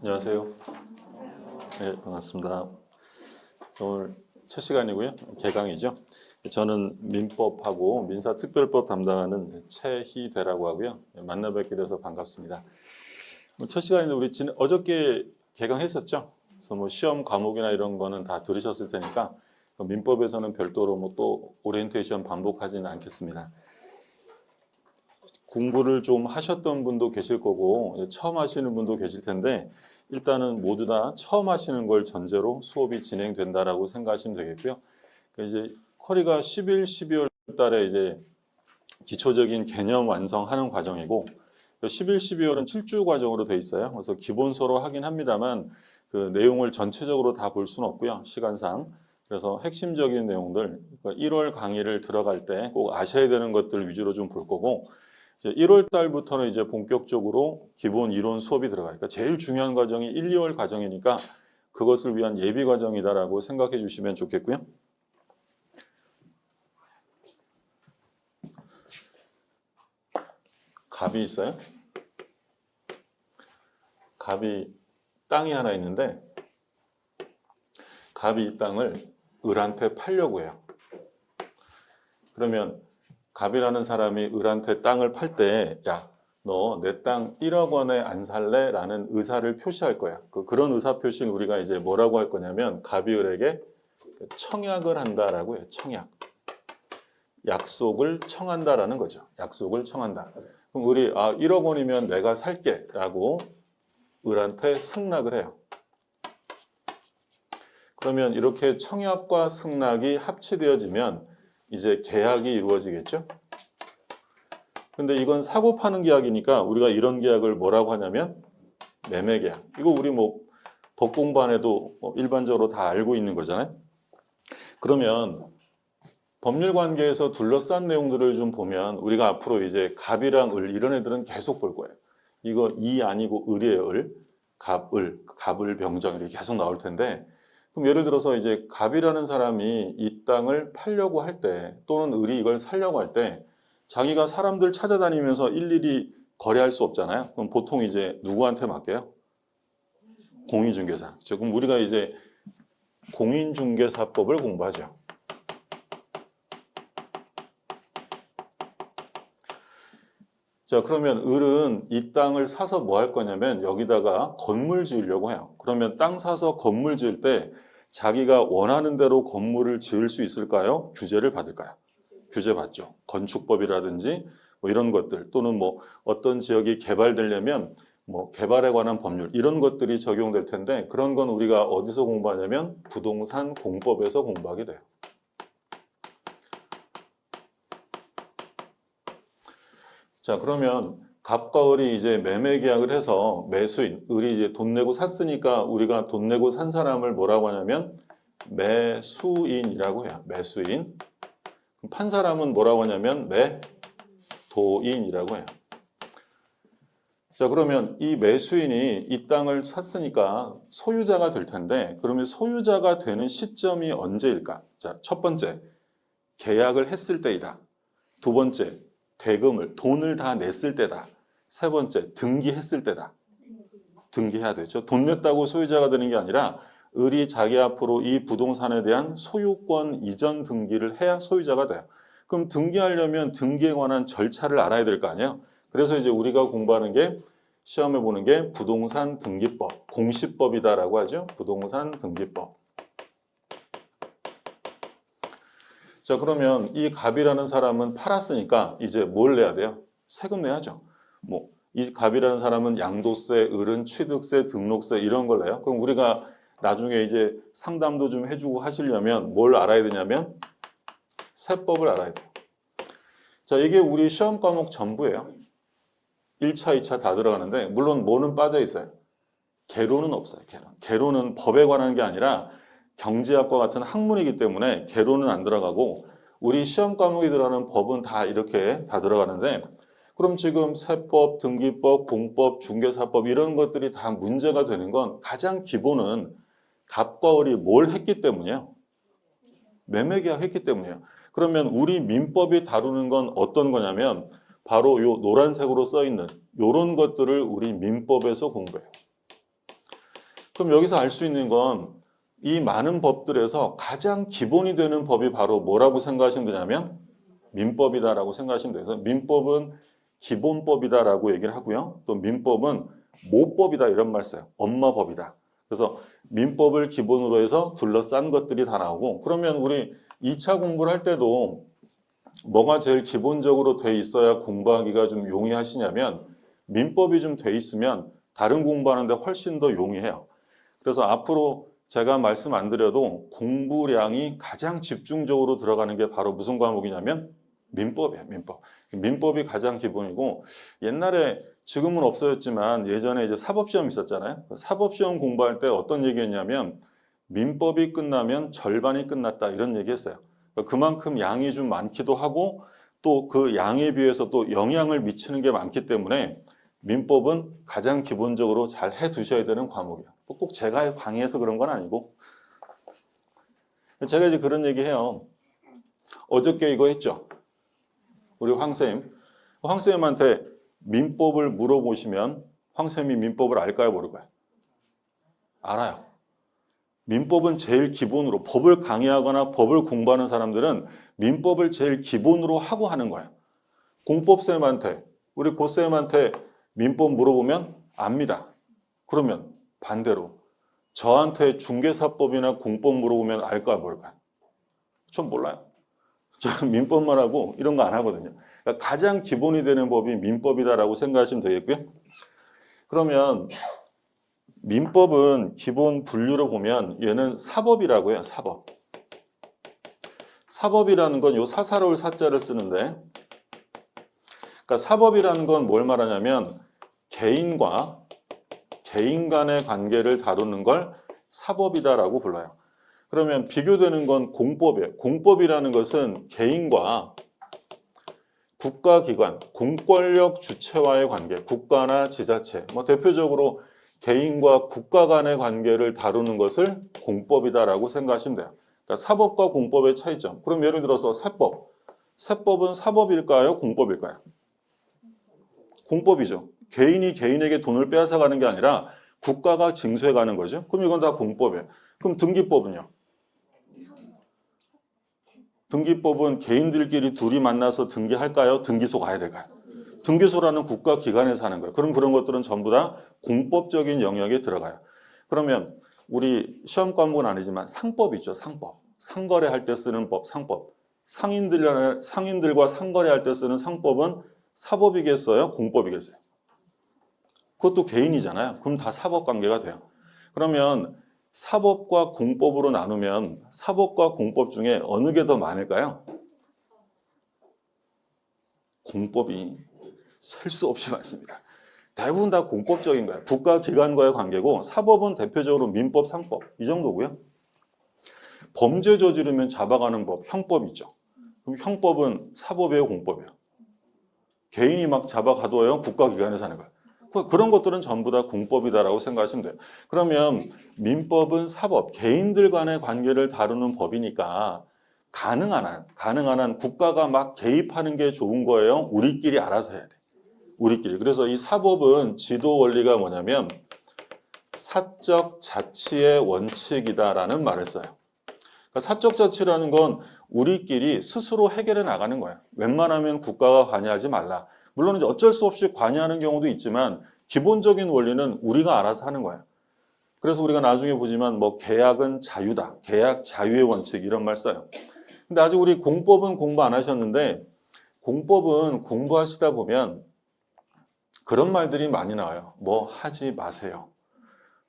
안녕하세요. 네, 반갑습니다. 오늘 첫 시간이고요. 개강이죠. 저는 민법하고 민사특별법 담당하는 최희대라고 하고요. 만나 뵙게 돼서 반갑습니다. 첫 시간인데 우리 어저께 개강했었죠. 그래서 뭐 시험 과목이나 이런 거는 다 들으셨을 테니까 민법에서는 별도로 뭐 또 오리엔테이션 반복하지는 않겠습니다. 공부를 좀 하셨던 분도 계실 거고 처음 하시는 분도 계실 텐데 일단은 모두 다 처음 하시는 걸 전제로 수업이 진행된다라고 생각하시면 되겠고요. 이제 커리가 11, 12월 달에 이제 기초적인 개념 완성하는 과정이고 11, 12월은 7주 과정으로 돼 있어요. 그래서 기본서로 하긴 합니다만 그 내용을 전체적으로 다 볼 수는 없고요. 시간상. 그래서 핵심적인 내용들 1월 강의를 들어갈 때 꼭 아셔야 되는 것들 위주로 좀 볼 거고 이제 1월 달부터는 이제 본격적으로 기본 이론 수업이 들어가요. 그러니까 제일 중요한 과정이 1, 2월 과정이니까 그것을 위한 예비 과정이다라고 생각해 주시면 좋겠고요. 갑이 있어요. 갑이 땅이 하나 있는데 갑이 이 땅을 을한테 팔려고 해요. 그러면 갑이라는 사람이 을한테 땅을 팔 때 야, 너 내 땅 1억 원에 안 살래? 라는 의사를 표시할 거야. 그런 의사 표시를 우리가 이제 뭐라고 할 거냐면 갑이 을에게 청약을 한다라고 해요. 청약. 약속을 청한다라는 거죠. 약속을 청한다. 그럼 을이 1억 원이면 내가 살게 라고 을한테 승낙을 해요. 그러면 이렇게 청약과 승낙이 합치되어지면 이제 계약이 이루어지겠죠. 근데 이건 사고 파는 계약이니까 우리가 이런 계약을 뭐라고 하냐면 매매 계약. 이거 우리 뭐 법 공부 안 해도 일반적으로 다 알고 있는 거잖아요. 그러면 법률 관계에서 둘러싼 내용들을 좀 보면 우리가 앞으로 이제 갑이랑 을 이런 애들은 계속 볼 거예요. 이거 이 아니고 을이에요. 을. 갑, 을, 갑을 병정 이렇게 계속 나올 텐데 그럼 예를 들어서 이제 갑이라는 사람이 이 땅을 팔려고 할 때 또는 을이 이걸 살려고 할 때 자기가 사람들 찾아다니면서 일일이 거래할 수 없잖아요. 그럼 보통 이제 누구한테 맡겨요? 공인중개사. 그럼 우리가 이제 공인중개사법을 공부하죠. 자, 그러면 을은 이 땅을 사서 뭐 할 거냐면 여기다가 건물 지으려고 해요. 그러면 땅 사서 건물 지을 때 자기가 원하는 대로 건물을 지을 수 있을까요? 규제를 받을까요? 규제 받죠. 건축법이라든지 뭐 이런 것들 또는 뭐 어떤 지역이 개발되려면 뭐 개발에 관한 법률 이런 것들이 적용될 텐데 그런 건 우리가 어디서 공부하냐면 부동산 공법에서 공부하게 돼요. 자, 그러면 갑과 을이 이제 매매 계약을 해서 매수인, 을이 이제 돈 내고 샀으니까 우리가 돈 내고 산 사람을 뭐라고 하냐면 매수인이라고 해요. 매수인. 판 사람은 뭐라고 하냐면 매도인이라고 해요. 자, 그러면 이 매수인이 이 땅을 샀으니까 소유자가 될 텐데 그러면 소유자가 되는 시점이 언제일까? 자, 첫 번째, 계약을 했을 때이다. 두 번째, 돈을 다 냈을 때다. 세 번째, 등기했을 때다. 등기해야 되죠. 돈 냈다고 소유자가 되는 게 아니라 을이 자기 앞으로 이 부동산에 대한 소유권 이전 등기를 해야 소유자가 돼요. 그럼 등기하려면 등기에 관한 절차를 알아야 될 거 아니에요. 그래서 이제 우리가 공부하는 게 시험에 보는 게 부동산 등기법, 공시법이다라고 하죠. 부동산 등기법. 자, 그러면 이 갑이라는 사람은 팔았으니까 이제 뭘 내야 돼요? 세금 내야죠. 뭐, 이 갑이라는 사람은 양도세, 을은 취득세, 등록세 이런 걸 내요. 그럼 우리가 나중에 이제 상담도 좀 해주고 하시려면 뭘 알아야 되냐면 세법을 알아야 돼요. 자, 이게 우리 시험 과목 전부예요. 1차, 2차 다 들어가는데 물론 뭐는 빠져 있어요. 개론은 없어요. 개론. 개론은 법에 관한 게 아니라 경제학과 같은 학문이기 때문에 개론은 안 들어가고 우리 시험 과목이 들어가는 법은 다 이렇게 다 들어가는데 그럼 지금 세법, 등기법, 공법, 중개사법 이런 것들이 다 문제가 되는 건 가장 기본은 갑과 을이 뭘 했기 때문이에요. 매매계약 했기 때문이에요. 그러면 우리 민법이 다루는 건 어떤 거냐면 바로 요 노란색으로 써 있는 이런 것들을 우리 민법에서 공부해요. 그럼 여기서 알 수 있는 건 이 많은 법들에서 가장 기본이 되는 법이 바로 뭐라고 생각하시면 되냐면 민법이다라고 생각하시면 돼요. 그래서 민법은 기본법이다라고 얘기를 하고요. 또 민법은 모법이다 이런 말 써요. 엄마법이다. 그래서 민법을 기본으로 해서 둘러싼 것들이 다 나오고 그러면 우리 2차 공부를 할 때도 뭐가 제일 기본적으로 돼 있어야 공부하기가 좀 용이하시냐면 민법이 좀 돼 있으면 다른 공부하는데 훨씬 더 용이해요. 그래서 앞으로 제가 말씀 안 드려도 공부량이 가장 집중적으로 들어가는 게 바로 무슨 과목이냐면 민법이에요. 민법. 민법이 가장 기본이고 옛날에 지금은 없어졌지만 예전에 이제 사법시험 있었잖아요. 사법시험 공부할 때 어떤 얘기했냐면 민법이 끝나면 절반이 끝났다 이런 얘기했어요. 그만큼 양이 좀 많기도 하고 또 그 양에 비해서 또 영향을 미치는 게 많기 때문에 민법은 가장 기본적으로 잘 해두셔야 되는 과목이에요. 꼭 제가 강의해서 그런 건 아니고 제가 이제 그런 얘기 해요. 어저께 이거 했죠. 우리 황쌤. 황쌤한테 민법을 물어보시면 황쌤이 민법을 알까요 모를까요? 알아요. 민법은 제일 기본으로 법을 강의하거나 법을 공부하는 사람들은 민법을 제일 기본으로 하고 하는 거예요. 공법쌤한테 우리 고쌤한테 민법 물어보면 압니다. 그러면 반대로 저한테 중개사법이나 공법 물어보면 알까 모를까요? 전 몰라요. 저는 민법만 하고 이런 거 안 하거든요. 그러니까 가장 기본이 되는 법이 민법이다라고 생각하시면 되겠고요. 그러면 민법은 기본 분류로 보면 얘는 사법이라고 해요. 사법. 사법이라는 건 요 사사로울 사자를 쓰는데 그러니까 사법이라는 건 뭘 말하냐면 개인과 개인 간의 관계를 다루는 걸 사법이다라고 불러요. 그러면 비교되는 건 공법이에요. 공법이라는 것은 개인과 국가기관, 공권력 주체와의 관계, 국가나 지자체, 뭐 대표적으로 개인과 국가 간의 관계를 다루는 것을 공법이다라고 생각하시면 돼요. 그러니까 사법과 공법의 차이점. 그럼 예를 들어서 세법. 세법은 사법일까요? 공법일까요? 공법이죠. 개인이 개인에게 돈을 빼앗아가는 게 아니라 국가가 징수해가는 거죠. 그럼 이건 다 공법이에요. 그럼 등기법은요? 등기법은 개인들끼리 둘이 만나서 등기할까요? 등기소 가야 될까요? 등기소라는 국가기관에서 하는 거예요. 그럼 그런 것들은 전부 다 공법적인 영역에 들어가요. 그러면 우리 시험 과목은 아니지만 상법 있죠. 상법. 상거래할 때 쓰는 법, 상법. 상인들과 상거래할 때 쓰는 상법은 사법이겠어요? 공법이겠어요? 그것도 개인이잖아요. 그럼 다 사법 관계가 돼요. 그러면 사법과 공법으로 나누면 사법과 공법 중에 어느 게 더 많을까요? 공법이 셀 수 없이 많습니다. 대부분 다 공법적인 거예요. 국가기관과의 관계고 사법은 대표적으로 민법, 상법 이 정도고요. 범죄 저지르면 잡아가는 법, 형법 있죠. 그럼 형법은 사법이에요, 공법이에요? 개인이 막 잡아가둬요, 국가기관에서 하는 거예요. 그런 것들은 전부 다 공법이다라고 생각하시면 돼요. 그러면 민법은 사법, 개인들 간의 관계를 다루는 법이니까 가능한 한 국가가 막 개입하는 게 좋은 거예요? 우리끼리 알아서 해야 돼. 우리끼리. 그래서 이 사법은 지도 원리가 뭐냐면 사적 자치의 원칙이다라는 말을 써요. 그러니까 사적 자치라는 건 우리끼리 스스로 해결해 나가는 거야. 웬만하면 국가가 관여하지 말라. 물론 이제 어쩔 수 없이 관여하는 경우도 있지만 기본적인 원리는 우리가 알아서 하는 거야. 그래서 우리가 나중에 보지만 뭐 계약은 자유다. 계약 자유의 원칙 이런 말 써요. 근데 아직 우리 공법은 공부 안 하셨는데 공법은 공부하시다 보면 그런 말들이 많이 나와요. 뭐 하지 마세요.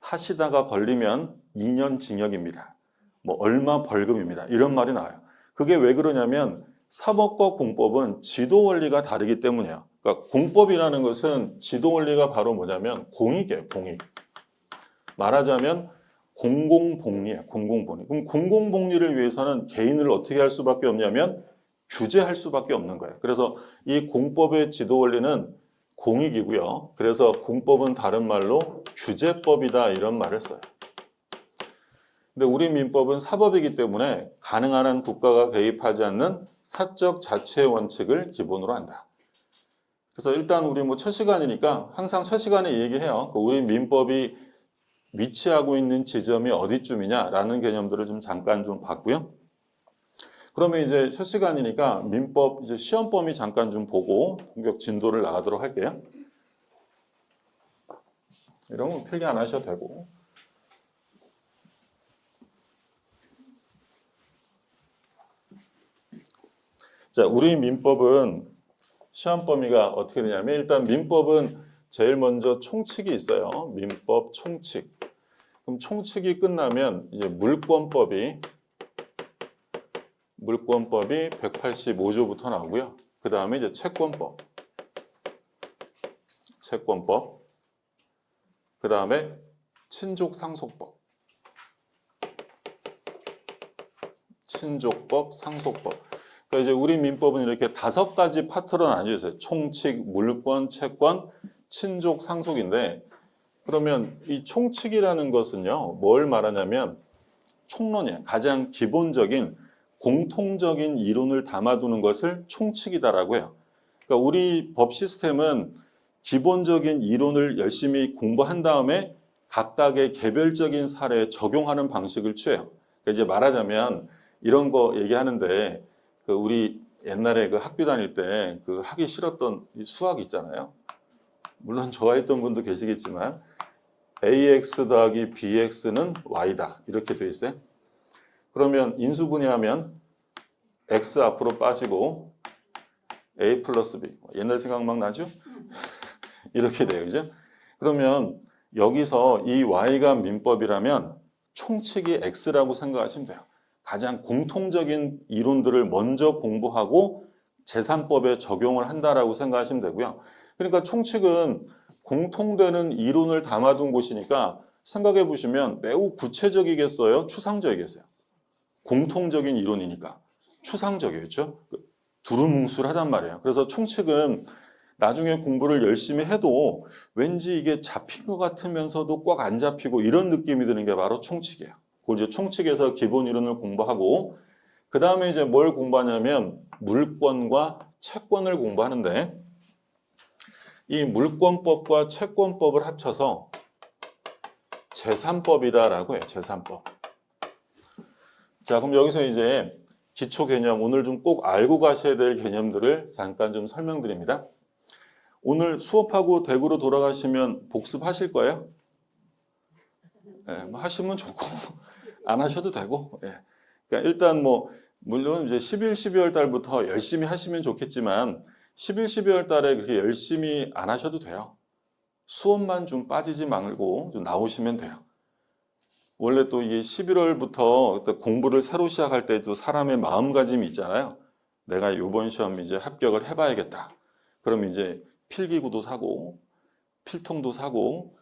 하시다가 걸리면 2년 징역입니다. 뭐 얼마 벌금입니다. 이런 말이 나와요. 그게 왜 그러냐면 사법과 공법은 지도 원리가 다르기 때문이에요. 그러니까 공법이라는 것은 지도 원리가 바로 뭐냐면 공익이에요. 공익. 말하자면 공공복리예요. 공공복리. 그럼 공공복리를 위해서는 개인을 어떻게 할 수밖에 없냐면 규제할 수밖에 없는 거예요. 그래서 이 공법의 지도 원리는 공익이고요. 그래서 공법은 다른 말로 규제법이다 이런 말을 써요. 근데 우리 민법은 사법이기 때문에 가능한 한 국가가 개입하지 않는 사적 자치의 원칙을 기본으로 한다. 그래서 일단 우리 뭐 첫 시간이니까 항상 첫 시간에 얘기해요. 우리 민법이 위치하고 있는 지점이 어디쯤이냐라는 개념들을 좀 잠깐 좀 봤고요. 그러면 이제 첫 시간이니까 민법 이제 시험 범위 잠깐 좀 보고 본격 진도를 나가도록 할게요. 이런 거 필기 안 하셔도 되고. 자, 우리 민법은 시험 범위가 어떻게 되냐면 일단 민법은 제일 먼저 총칙이 있어요. 민법 총칙. 그럼 총칙이 끝나면 이제 물권법이 185조부터 나오고요. 그 다음에 이제 채권법. 그 다음에 친족상속법. 상속법. 그러니까 이제 우리 민법은 이렇게 5가지 파트로 나뉘어 있어요. 총칙, 물권, 채권, 친족, 상속인데 그러면 이 총칙이라는 것은요. 뭘 말하냐면 총론이에요. 가장 기본적인 공통적인 이론을 담아두는 것을 총칙이다라고 해요. 그러니까 우리 법 시스템은 기본적인 이론을 열심히 공부한 다음에 각각의 개별적인 사례에 적용하는 방식을 취해요. 그러니까 이제 말하자면 이런 거 얘기하는데 그 우리 옛날에 그 학교 다닐 때 그 하기 싫었던 수학 있잖아요. 물론 좋아했던 분도 계시겠지만 ax 더하기 bx는 y다 이렇게 돼 있어요. 그러면 인수분해하면 x 앞으로 빠지고 a 플러스 b 옛날 생각 막 나죠? 이렇게 돼요, 그죠? 그러면 여기서 이 y가 민법이라면 총칙이 x라고 생각하시면 돼요. 가장 공통적인 이론들을 먼저 공부하고 제3법에 적용을 한다라고 생각하시면 되고요. 그러니까 총칙은 공통되는 이론을 담아둔 곳이니까 생각해 보시면 매우 구체적이겠어요? 추상적이겠어요? 공통적인 이론이니까 추상적이겠죠? 두루뭉술하단 말이에요. 그래서 총칙은 나중에 공부를 열심히 해도 왠지 이게 잡힌 것 같으면서도 꽉 안 잡히고 이런 느낌이 드는 게 바로 총칙이에요. 그걸 이제 총칙에서 기본 이론을 공부하고 그 다음에 이제 뭘 공부하냐면 물권과 채권을 공부하는데 이 물권법과 채권법을 합쳐서 제3법이다라고 해요. 제3법. 자, 그럼 여기서 이제 기초 개념, 오늘 좀 꼭 알고 가셔야 될 개념들을 잠깐 좀 설명드립니다. 오늘 수업하고 댁으로 돌아가시면 복습하실 거예요? 네, 뭐 하시면 좋고 안 하셔도 되고. 네. 그러니까 일단 뭐 물론 이제 11, 12월 달부터 열심히 하시면 좋겠지만 11, 12월 달에 그렇게 열심히 안 하셔도 돼요. 수업만 좀 빠지지 말고 좀 나오시면 돼요. 원래 또 이게 11월부터 공부를 새로 시작할 때도 사람의 마음가짐이 있잖아요. 내가 이번 시험 이제 합격을 해봐야겠다. 그럼 이제 필기구도 사고 필통도 사고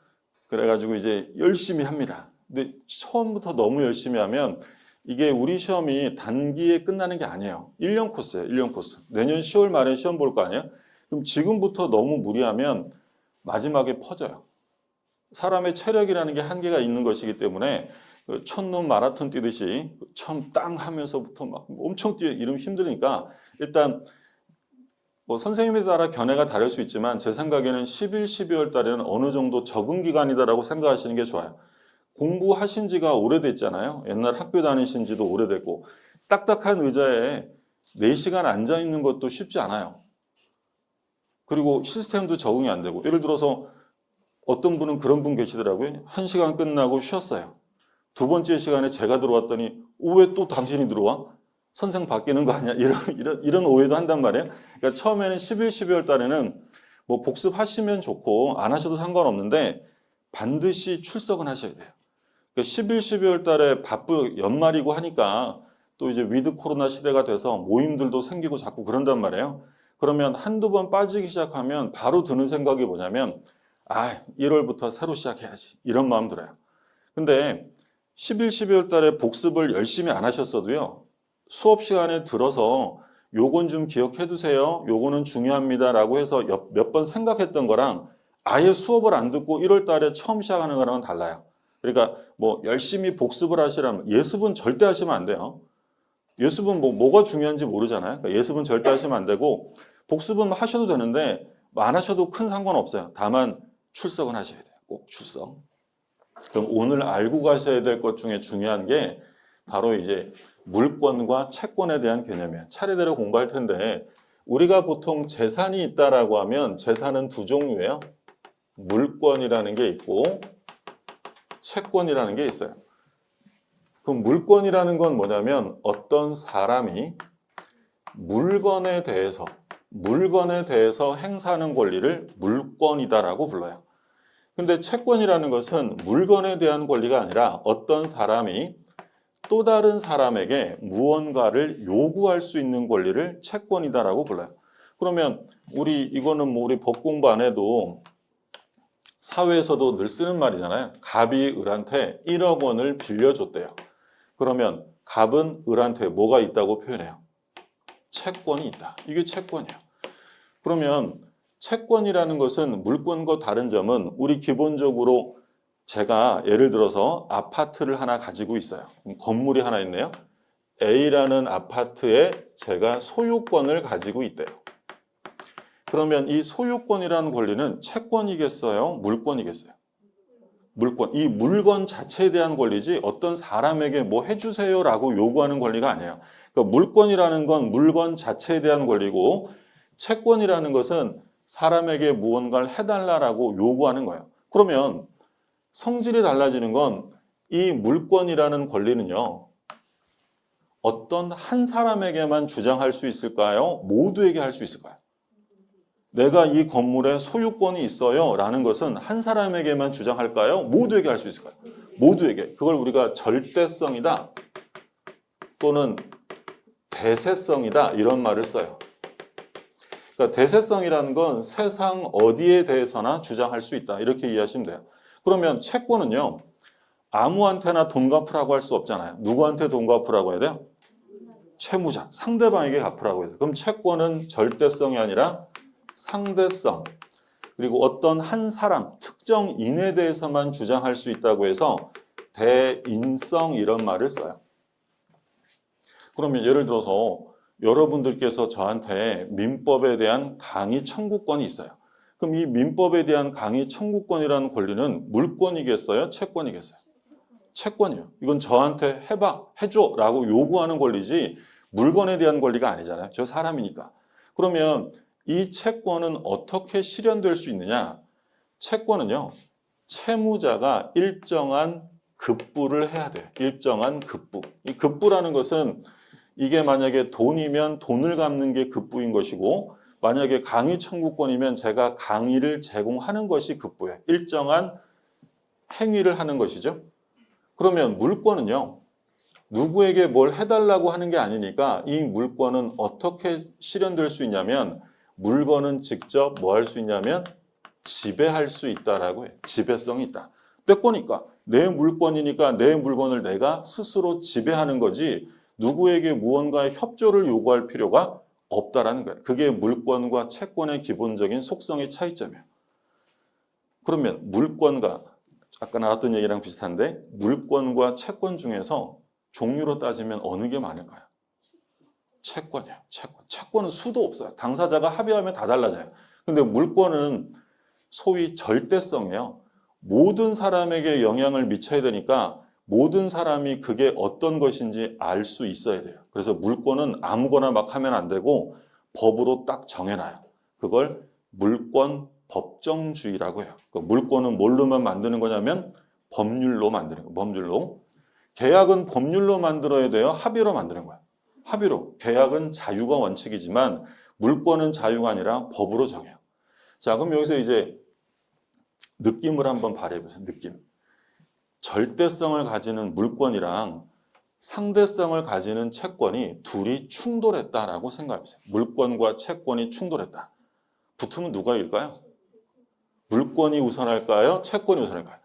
그래가지고 이제 열심히 합니다. 근데 처음부터 너무 열심히 하면 이게 우리 시험이 단기에 끝나는 게 아니에요. 1년 코스예요. 1년 코스. 내년 10월 말에 시험 볼 거 아니에요? 그럼 지금부터 너무 무리하면 마지막에 퍼져요. 사람의 체력이라는 게 한계가 있는 것이기 때문에 첫눈 마라톤 뛰듯이 처음 땅 하면서부터 막 엄청 뛰어 이러면 힘드니까 일단 뭐 선생님에 따라 견해가 다를 수 있지만 제 생각에는 11, 12월 달에는 어느 정도 적응 기간이다라고 생각하시는 게 좋아요. 공부하신 지가 오래됐잖아요. 옛날 학교 다니신 지도 오래됐고 딱딱한 의자에 4시간 앉아 있는 것도 쉽지 않아요. 그리고 시스템도 적응이 안 되고 예를 들어서 어떤 분은 그런 분 계시더라고요. 1시간 끝나고 쉬었어요. 두 번째 시간에 제가 들어왔더니 왜 또 당신이 들어와? 선생 바뀌는 거 아니야? 이런 오해도 한단 말이에요. 그러니까 처음에는 11, 12월 달에는 뭐 복습하시면 좋고 안 하셔도 상관없는데 반드시 출석은 하셔야 돼요. 그러니까 11, 12월 달에 연말이고 하니까 또 이제 위드 코로나 시대가 돼서 모임들도 생기고 자꾸 그런단 말이에요. 그러면 한두 번 빠지기 시작하면 바로 드는 생각이 뭐냐면 1월부터 새로 시작해야지 이런 마음 들어요. 근데 11, 12월 달에 복습을 열심히 안 하셨어도요. 수업 시간에 들어서 요건 좀 기억해 두세요. 요거는 중요합니다. 라고 해서 몇 번 생각했던 거랑 아예 수업을 안 듣고 1월 달에 처음 시작하는 거랑은 달라요. 그러니까 뭐 열심히 복습을 하시라면 예습은 절대 하시면 안 돼요. 예습은 뭐가 중요한지 모르잖아요. 그러니까 예습은 절대 하시면 안 되고 복습은 하셔도 되는데 안 하셔도 큰 상관없어요. 다만 출석은 하셔야 돼요. 꼭 출석. 그럼 오늘 알고 가셔야 될 것 중에 중요한 게 바로 이제 물권과 채권에 대한 개념이에요. 차례대로 공부할 텐데 우리가 보통 재산이 있다라고 하면 재산은 두 종류예요. 물권이라는 게 있고 채권이라는 게 있어요. 그럼 물권이라는 건 뭐냐면 어떤 사람이 물건에 대해서 행사하는 권리를 물권이다라고 불러요. 근데 채권이라는 것은 물건에 대한 권리가 아니라 어떤 사람이 또 다른 사람에게 무언가를 요구할 수 있는 권리를 채권이다라고 불러요. 그러면 이거는 우리 법 공부 안 해도 사회에서도 늘 쓰는 말이잖아요. 갑이 을한테 1억 원을 빌려줬대요. 그러면 갑은 을한테 뭐가 있다고 표현해요? 채권이 있다. 이게 채권이에요. 그러면 채권이라는 것은 물권과 다른 점은 우리 기본적으로 제가 예를 들어서 아파트를 하나 가지고 있어요. 건물이 하나 있네요. A라는 아파트에 제가 소유권을 가지고 있대요. 그러면 이 소유권이라는 권리는 채권이겠어요? 물권이겠어요? 물권. 이 물건 자체에 대한 권리지 어떤 사람에게 뭐 해주세요라고 요구하는 권리가 아니에요. 그러니까 물권이라는 건 물건 자체에 대한 권리고 채권이라는 것은 사람에게 무언가를 해달라고 요구하는 거예요. 그러면 성질이 달라지는 건 이 물권이라는 권리는요. 어떤 한 사람에게만 주장할 수 있을까요? 모두에게 할 수 있을까요? 내가 이 건물에 소유권이 있어요 라는 것은 한 사람에게만 주장할까요? 모두에게 할 수 있을까요? 모두에게. 그걸 우리가 절대성이다 또는 대세성이다 이런 말을 써요. 그러니까 대세성이라는 건 세상 어디에 대해서나 주장할 수 있다 이렇게 이해하시면 돼요. 그러면 채권은요. 아무한테나 돈 갚으라고 할 수 없잖아요. 누구한테 돈 갚으라고 해야 돼요? 채무자, 상대방에게 갚으라고 해야 돼요. 그럼 채권은 절대성이 아니라 상대성, 그리고 어떤 한 사람, 특정인에 대해서만 주장할 수 있다고 해서 대인성 이런 말을 써요. 그러면 예를 들어서 여러분들께서 저한테 민법에 대한 강의 청구권이 있어요. 그럼 이 민법에 대한 강의 청구권이라는 권리는 물권이겠어요? 채권이겠어요? 채권이에요. 이건 저한테 해봐, 해줘 라고 요구하는 권리지 물건에 대한 권리가 아니잖아요. 저 사람이니까. 그러면 이 채권은 어떻게 실현될 수 있느냐? 채권은요. 채무자가 일정한 급부를 해야 돼요. 일정한 급부. 이 급부라는 것은 이게 만약에 돈이면 돈을 갚는 게 급부인 것이고 만약에 강의 청구권이면 제가 강의를 제공하는 것이 급부예요. 일정한 행위를 하는 것이죠. 그러면 물권은요. 누구에게 뭘 해달라고 하는 게 아니니까 이 물권은 어떻게 실현될 수 있냐면 물건은 직접 뭐 할 수 있냐면 지배할 수 있다라고 해요. 지배성이 있다. 내 거니까 내 물건이니까 내 물건을 내가 스스로 지배하는 거지 누구에게 무언가의 협조를 요구할 필요가 없다라는 거예요. 그게 물권과 채권의 기본적인 속성의 차이점이에요. 그러면 물권과 아까 나왔던 얘기랑 비슷한데 물권과 채권 중에서 종류로 따지면 어느 게 많을까요? 채권이에요. 채권. 채권은 수도 없어요. 당사자가 합의하면 다 달라져요. 근데 물권은 소위 절대성이에요. 모든 사람에게 영향을 미쳐야 되니까 모든 사람이 그게 어떤 것인지 알 수 있어야 돼요. 그래서 물권은 아무거나 막 하면 안 되고 법으로 딱 정해놔요. 그걸 물권 법정주의라고 해요. 그 물권은 뭘로만 만드는 거냐면 법률로 만드는 거예요. 법률로. 계약은 법률로 만들어야 돼요? 합의로 만드는 거예요. 합의로. 계약은 자유가 원칙이지만 물권은 자유가 아니라 법으로 정해요. 자, 그럼 여기서 이제 느낌을 한번 발휘해보세요. 느낌. 절대성을 가지는 물권이랑 상대성을 가지는 채권이 둘이 충돌했다라고 생각해보세요. 물권과 채권이 충돌했다. 붙으면 누가 이길까요? 물권이 우선할까요? 채권이 우선할까요?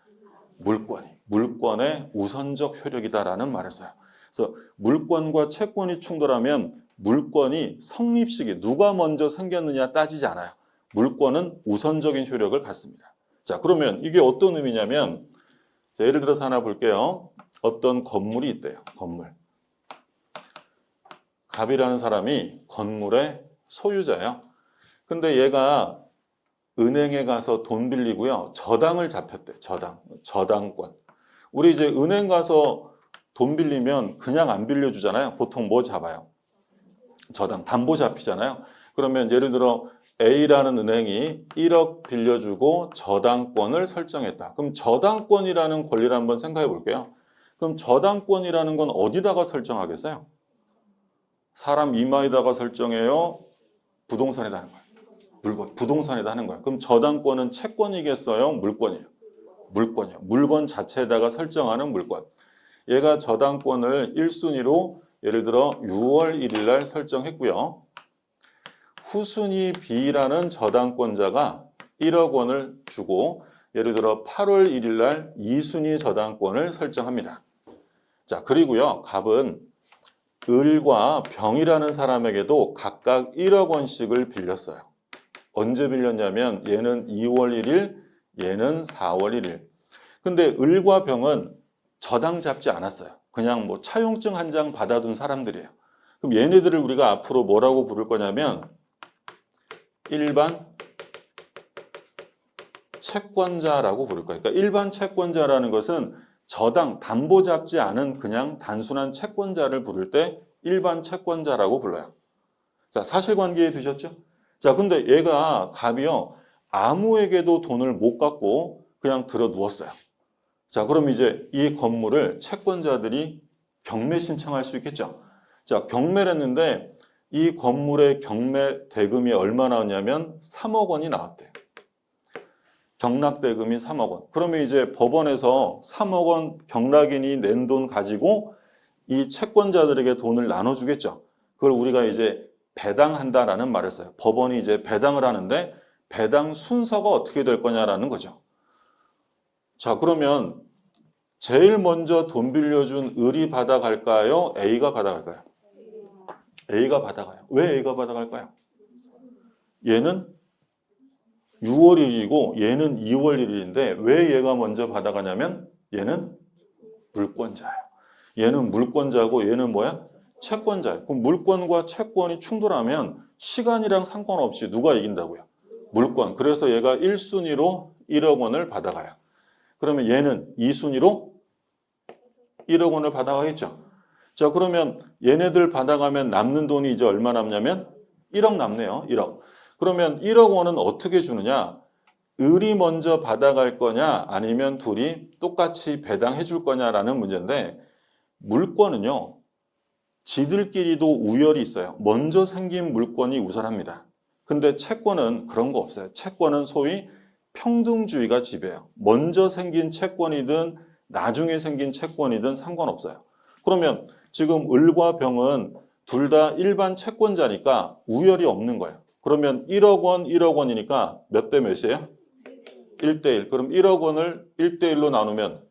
물권이. 물권의 우선적 효력이다라는 말을 써요. 그래서 물권과 채권이 충돌하면 물권이 성립 시기, 누가 먼저 생겼느냐 따지지 않아요. 물권은 우선적인 효력을 갖습니다. 자, 그러면 이게 어떤 의미냐면 자, 예를 들어서 하나 볼게요. 어떤 건물이 있대요. 건물. 갑이라는 사람이 건물의 소유자예요. 근데 얘가 은행에 가서 돈 빌리고요. 저당을 잡혔대. 저당권. 우리 이제 은행 가서 돈 빌리면 그냥 안 빌려주잖아요. 보통 뭐 잡아요? 저당, 담보 잡히잖아요. 그러면 예를 들어 A라는 은행이 1억 빌려주고 저당권을 설정했다. 그럼 저당권이라는 권리를 한번 생각해 볼게요. 그럼 저당권이라는 건 어디다가 설정하겠어요? 사람 이마에다가 설정해요? 부동산에다 하는 거예요? 물건, 부동산에다 하는 거예요. 그럼 저당권은 채권이겠어요? 물건이에요? 물건이에요. 물건 자체에다가 설정하는 물건. 얘가 저당권을 1순위로 예를 들어 6월 1일 날 설정했고요. 후순위 B라는 저당권자가 1억 원을 주고 예를 들어 8월 1일 날 2순위 저당권을 설정합니다. 자, 그리고요. 갑은 을과 병이라는 사람에게도 각각 1억 원씩을 빌렸어요. 언제 빌렸냐면 얘는 2월 1일, 얘는 4월 1일. 근데 을과 병은 저당 잡지 않았어요. 그냥 뭐 차용증 한 장 받아둔 사람들이에요. 그럼 얘네들을 우리가 앞으로 뭐라고 부를 거냐면 일반 채권자라고 부를 거예요. 그러니까 일반 채권자라는 것은 저당, 담보 잡지 않은 그냥 단순한 채권자를 부를 때 일반 채권자라고 불러요. 자, 사실관계에 두셨죠? 자, 근데 얘가 갑이요. 아무에게도 돈을 못 갚고 그냥 들어 누웠어요. 자, 그럼 이제 이 건물을 채권자들이 경매 신청할 수 있겠죠? 자, 경매를 했는데 이 건물의 경매 대금이 얼마 나왔냐면 3억 원이 나왔대요. 경락대금이 3억 원. 그러면 이제 법원에서 3억 원 경락인이 낸 돈 가지고 이 채권자들에게 돈을 나눠주겠죠. 그걸 우리가 이제 배당한다라는 말을 써요. 법원이 이제 배당을 하는데 배당 순서가 어떻게 될 거냐라는 거죠. 자, 그러면 제일 먼저 돈 빌려준 을이 받아갈까요? A가 받아갈까요? A가 받아가요. 왜 A가 받아갈까요? 얘는 6월 1일이고 얘는 2월 1일인데 왜 얘가 먼저 받아가냐면 얘는 물권자예요. 얘는 물권자고 얘는 뭐야? 채권자예요. 그럼 물권과 채권이 충돌하면 시간이랑 상관없이 누가 이긴다고요? 물권. 그래서 얘가 1순위로 1억 원을 받아가요. 그러면 얘는 2순위로 1억 원을 받아가겠죠. 자, 그러면 얘네들 받아가면 남는 돈이 이제 얼마 남냐면 1억 남네요. 1억. 그러면 1억 원은 어떻게 주느냐? 을이 먼저 받아갈 거냐 아니면 둘이 똑같이 배당해 줄 거냐라는 문제인데 물권은요. 지들끼리도 우열이 있어요. 먼저 생긴 물권이 우선합니다. 근데 채권은 그런 거 없어요. 채권은 소위 평등주의가 지배해요. 먼저 생긴 채권이든 나중에 생긴 채권이든 상관없어요. 그러면 지금 을과 병은 둘 다 일반 채권자니까 우열이 없는 거예요. 그러면 1억 원, 1억 원이니까 몇 대 몇이에요? 1대1. 그럼 1억 원을 1대1로 나누면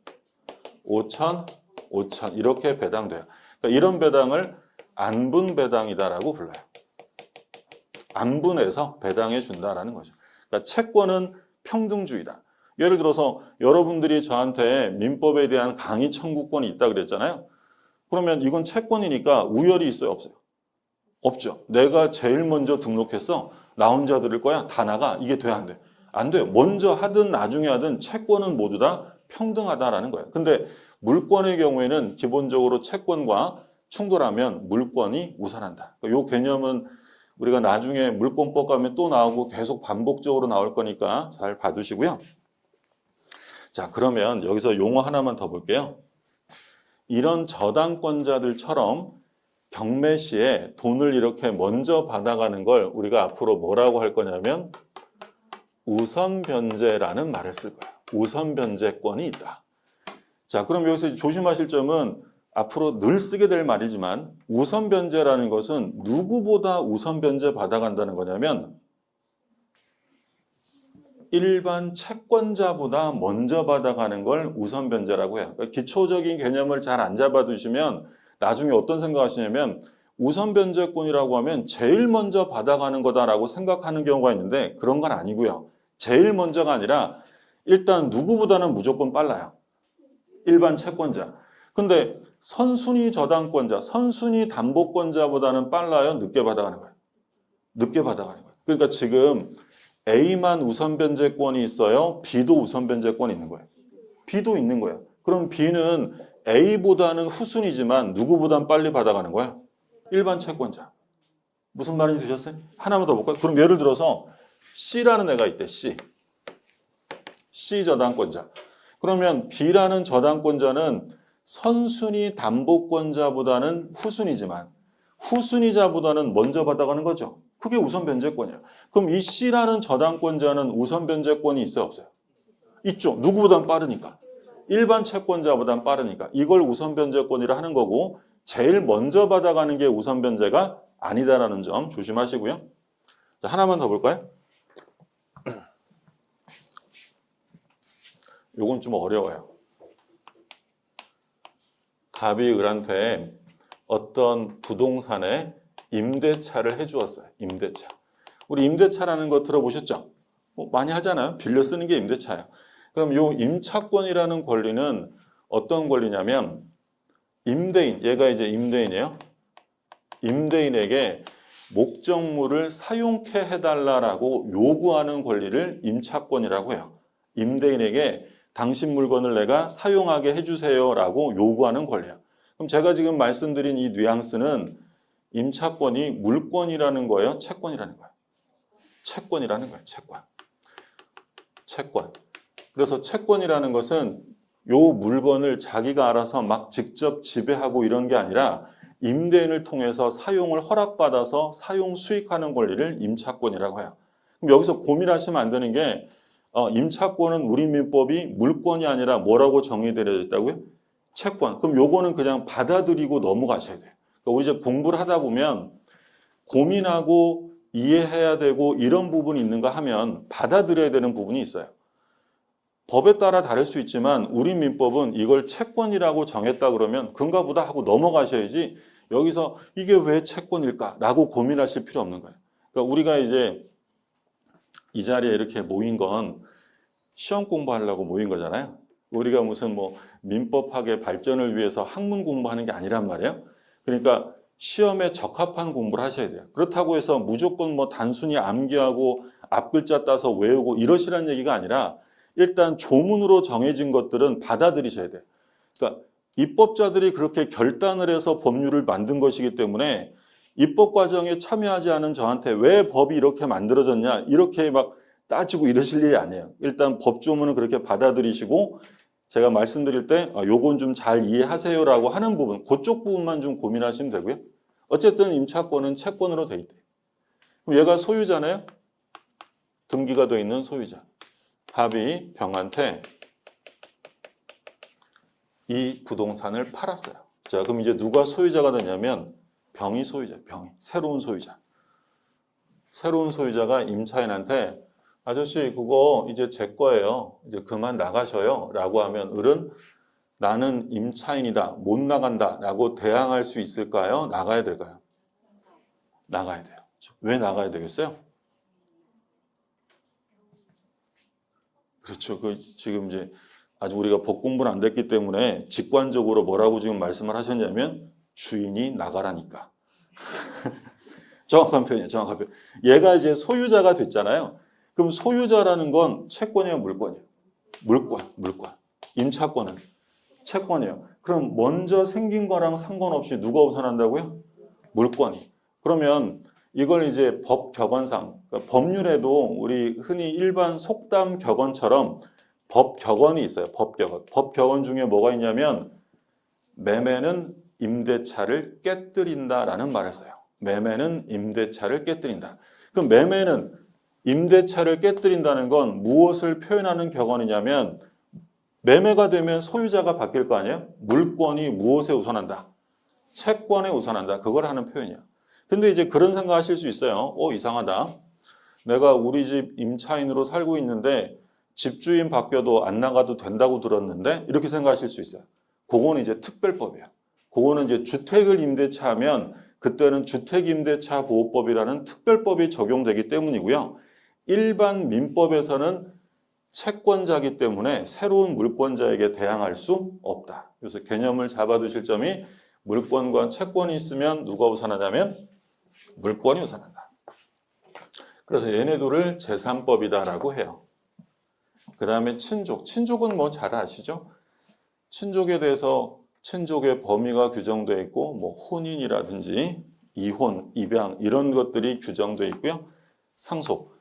5천, 5천 이렇게 배당돼요. 그러니까 이런 배당을 안분배당이다라고 불러요. 안분해서 배당해 준다라는 거죠. 그러니까 채권은 평등주의다. 예를 들어서 여러분들이 저한테 민법에 대한 강의 청구권이 있다 그랬잖아요. 그러면 이건 채권이니까 우열이 있어요, 없어요? 없죠. 내가 제일 먼저 등록했어. 나 혼자 들을 거야. 다 나가. 이게 돼야 안 돼? 안 돼요. 먼저 하든 나중에 하든 채권은 모두 다 평등하다라는 거예요. 근데 물권의 경우에는 기본적으로 채권과 충돌하면 물권이 우선한다. 이 개념은 우리가 나중에 물권법 가면 또 나오고 계속 반복적으로 나올 거니까 잘 봐두시고요. 자, 그러면 여기서 용어 하나만 더 볼게요. 이런 저당권자들처럼 경매 시에 돈을 이렇게 먼저 받아가는 걸 우리가 앞으로 뭐라고 할 거냐면 우선변제라는 말을 쓸 거예요. 우선변제권이 있다. 자, 그럼 여기서 조심하실 점은 앞으로 늘 쓰게 될 말이지만 우선변제라는 것은 누구보다 우선변제 받아간다는 거냐면 일반 채권자보다 먼저 받아가는 걸 우선변제라고 해요. 그러니까 기초적인 개념을 잘 안 잡아두시면 나중에 어떤 생각하시냐면 우선변제권이라고 하면 제일 먼저 받아가는 거다라고 생각하는 경우가 있는데 그런 건 아니고요. 제일 먼저가 아니라 일단 누구보다는 무조건 빨라요. 일반 채권자. 근데 선순위 저당권자, 선순위 담보권자보다는 빨라요? 늦게 받아가는 거예요? 늦게 받아가는 거예요. 그러니까 지금 A만 우선변제권이 있어요? B도 우선변제권이 있는 거예요? B도 있는 거예요. 그럼 B는 A보다는 후순위지만 누구보단 빨리 받아가는 거야? 일반 채권자. 무슨 말인지 되셨어요? 하나만 더 볼까요? 그럼 예를 들어서 C라는 애가 있대. C 저당권자. 그러면 B라는 저당권자는 선순위 담보권자보다는 후순위지만 후순위자보다는 먼저 받아가는 거죠. 그게 우선 변제권이야. 그럼 이 C라는 저당권자는 우선 변제권이 있어요, 없어요? 있죠. 누구보단 빠르니까. 일반 채권자보단 빠르니까. 이걸 우선 변제권이라 하는 거고 제일 먼저 받아가는 게 우선 변제가 아니다라는 점 조심하시고요. 자, 하나만 더 볼까요? 요건 좀 어려워요. 갑이 을한테 어떤 부동산에 임대차를 해주었어요. 임대차. 우리 임대차라는 거 들어보셨죠? 많이 하잖아요. 빌려 쓰는 게 임대차예요. 그럼 요 임차권이라는 권리는 어떤 권리냐면 임대인, 얘가 이제 임대인이에요. 임대인에게 목적물을 사용케 해달라고 요구하는 권리를 임차권이라고 해요. 임대인에게 당신 물건을 내가 사용하게 해주세요라고 요구하는 권리야. 그럼 제가 지금 말씀드린 이 뉘앙스는 임차권이 물권이라는 거예요? 채권이라는 거예요? 채권이라는 거예요. 채권. 그래서 채권이라는 것은 요 물건을 자기가 알아서 막 직접 지배하고 이런 게 아니라 임대인을 통해서 사용을 허락받아서 사용 수익하는 권리를 임차권이라고 해요. 그럼 여기서 고민하시면 안 되는 게 임차권은 우리 민법이 물권이 아니라 뭐라고 정의되어 있다고요? 채권. 그럼 요거는 그냥 받아들이고 넘어가셔야 돼요. 그러니까 우리 이제 공부를 하다 보면 고민하고 이해해야 되고 이런 부분이 있는가 하면 받아들여야 되는 부분이 있어요. 법에 따라 다를 수 있지만 우리 민법은 이걸 채권이라고 정했다 그러면 그런가 보다 하고 넘어가셔야지 여기서 이게 왜 채권일까? 라고 고민하실 필요 없는 거예요. 그러니까 우리가 이제 이 자리에 이렇게 모인 건 시험 공부하려고 모인 거잖아요. 우리가 무슨 뭐 민법학의 발전을 위해서 학문 공부하는 게 아니란 말이에요. 그러니까 시험에 적합한 공부를 하셔야 돼요. 그렇다고 해서 무조건 뭐 단순히 암기하고 앞글자 따서 외우고 이러시라는 얘기가 아니라 일단 조문으로 정해진 것들은 받아들이셔야 돼요. 그러니까 입법자들이 그렇게 결단을 해서 법률을 만든 것이기 때문에 입법 과정에 참여하지 않은 저한테 왜 법이 이렇게 만들어졌냐 이렇게 막 따지고 이러실 일이 아니에요. 일단 법조문은 그렇게 받아들이시고 제가 말씀드릴 때 요건 좀 잘 이해하세요라고 하는 부분, 그쪽 부분만 좀 고민하시면 되고요. 어쨌든 임차권은 채권으로 돼 있대요. 그럼 얘가 소유자네요. 등기가 돼 있는 소유자. 갑이 병한테 이 부동산을 팔았어요. 자, 그럼 이제 누가 소유자가 되냐면 병이 소유자, 병이. 새로운 소유자. 새로운 소유자가 임차인한테 아저씨 그거 이제 제 거예요. 이제 그만 나가셔요. 라고 하면 을은 나는 임차인이다. 못 나간다. 라고 대항할 수 있을까요? 나가야 될까요? 나가야 돼요. 왜 나가야 되겠어요? 그렇죠. 지금 이제 아직 우리가 법 공부는 안 됐기 때문에 직관적으로 뭐라고 지금 말씀을 하셨냐면 주인이 나가라니까. 정확한 표현이에요. 정확한 표현. 얘가 이제 소유자가 됐잖아요. 그럼 소유자라는 건 채권이에요, 물권이에요? 물권. 임차권은 채권이에요. 그럼 먼저 생긴 거랑 상관없이 누가 우선한다고요? 물권이. 그러면 이걸 이제 법 격언상, 그러니까 법률에도 우리 흔히 일반 속담 격언처럼 법 격언이 있어요. 법 격언. 법 격언 중에 뭐가 있냐면 매매는 임대차를 깨뜨린다라는 말을 써요. 매매는 임대차를 깨뜨린다. 그럼 매매는 임대차를 깨뜨린다는 건 무엇을 표현하는 격언이냐면 매매가 되면 소유자가 바뀔 거 아니에요? 물권이 무엇에 우선한다? 채권에 우선한다. 그걸 하는 표현이야. 근데 이제 그런 생각 하실 수 있어요. 이상하다. 내가 우리 집 임차인으로 살고 있는데 집주인 바뀌어도 안 나가도 된다고 들었는데 이렇게 생각하실 수 있어요. 그거는 이제 특별법이에요. 그거는 이제 주택을 임대차하면 그때는 주택임대차 보호법이라는 특별법이 적용되기 때문이고요. 일반 민법에서는 채권자이기 때문에 새로운 물권자에게 대항할 수 없다. 그래서 개념을 잡아두실 점이 물권과 채권이 있으면 누가 우선하냐면 물권이 우선한다. 그래서 얘네들을 제3법이다라고 해요. 그 다음에 친족. 친족은 뭐 잘 아시죠? 친족에 대해서 친족의 범위가 규정되어 있고 뭐 혼인이라든지 이혼, 입양 이런 것들이 규정되어 있고요. 상속.